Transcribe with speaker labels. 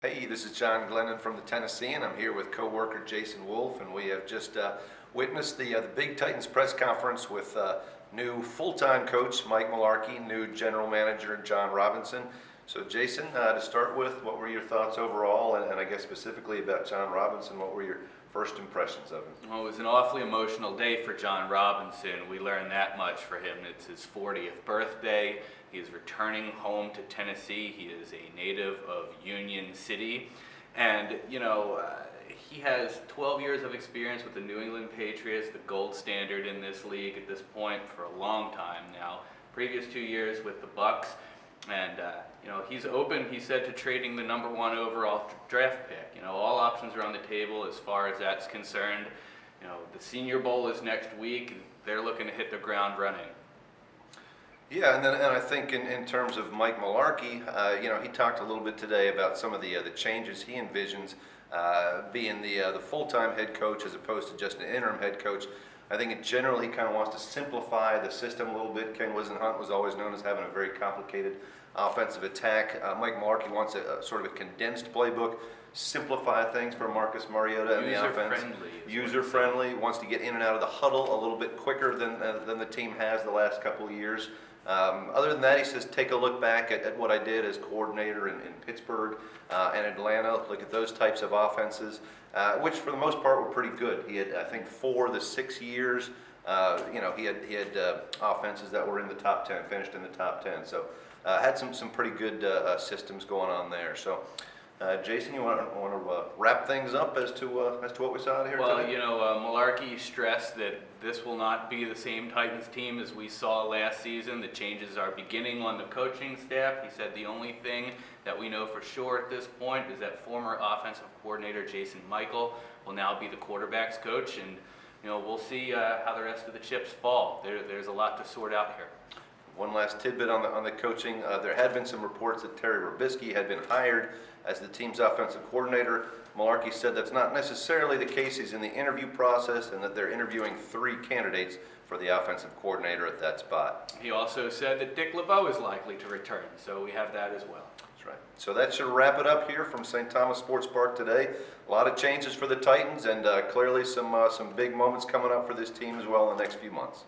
Speaker 1: Hey, this is John Glennon from the Tennessean. I'm here with co-worker Jason Wolf, and we have just witnessed the Big Titans press conference with new full-time coach Mike Mularkey, new general manager John Robinson. So Jason, to start with, what were your thoughts overall, and I guess specifically about John Robinson, what were your first impressions of him?
Speaker 2: Well, it was an awfully emotional day for John Robinson. We learned that much for him. It's his 40th birthday. He is returning home to Tennessee. He is a native of Union City. And, he has 12 years of experience with the New England Patriots, the gold standard in this league at this point for a long time now. Previous 2 years with the Bucks. And, he's open, he said, to trading the #1 overall draft pick. All options are on the table as far as that's concerned. The Senior Bowl is next week. They're looking to hit the ground running.
Speaker 1: Yeah, and I think in terms of Mike Mularkey, he talked a little bit today about some of the changes he envisions being the full-time head coach as opposed to just an interim head coach. I think in general he kind of wants to simplify the system a little bit. Ken Wisenhunt was always known as having a very complicated offensive attack. Mike Mularkey wants a sort of a condensed playbook, simplify things for Marcus Mariota and the offense. User-friendly, wants to get in and out of the huddle a little bit quicker than the team has the last couple of years. Other than that, he says, take a look back at what I did as coordinator in Pittsburgh and Atlanta. Look at those types of offenses, which for the most part were pretty good. He had, I think, 4 of the 6 years, he had offenses that were in the top 10, finished in the top 10. So had some pretty good systems going on there. So. Jason, you want to wrap things up as to what we saw here today?
Speaker 2: Well, Mularkey stressed that this will not be the same Titans team as we saw last season. The changes are beginning on the coaching staff. He said the only thing that we know for sure at this point is that former offensive coordinator Jason Michael will now be the quarterback's coach, and we'll see how the rest of the chips fall. There's a lot to sort out here.
Speaker 1: One last tidbit on the coaching. There had been some reports that Terry Robisky had been hired as the team's offensive coordinator. Mularkey said that's not necessarily the case. He's in the interview process and that they're interviewing 3 candidates for the offensive coordinator at that spot.
Speaker 2: He also said that Dick LeBeau is likely to return, so we have that as well.
Speaker 1: That's right. So that should wrap it up here from St. Thomas Sports Park today. A lot of changes for the Titans and clearly some big moments coming up for this team as well in the next few months.